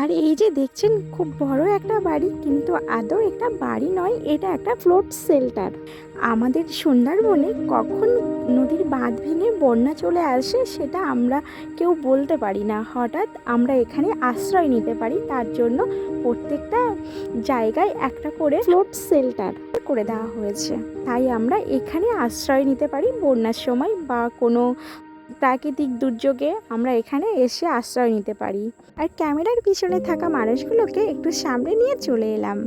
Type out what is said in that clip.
আর এই যে দেখছেন খুব বড় একটা বাড়ি, কিন্তু আদৌ একটা বাড়ি নয়, এটা একটা ফ্লোট শেল্টার। আমাদের সুন্দরবনে কখন নদীর বাঁধ ভেঙে বন্যা চলে আসে সেটা আমরা কেউ বলতে পারি না। হঠাৎ আমরা এখানে আশ্রয় নিতে পারি, তার জন্য প্রত্যেকটা জায়গায় একটা করে ফ্লোট শেল্টার করে দেওয়া হয়েছে। তাই আমরা এখানে আশ্রয় নিতে পারি বন্যার সময় বা কোনো প্রাকৃতিক দুর্যোগে আমরা এখানে এসে আশ্রয় নিতে পারি। আর ক্যামেরার পিছনে থাকা মানুষগুলোকে একটু সামনে নিয়ে চলে এলাম।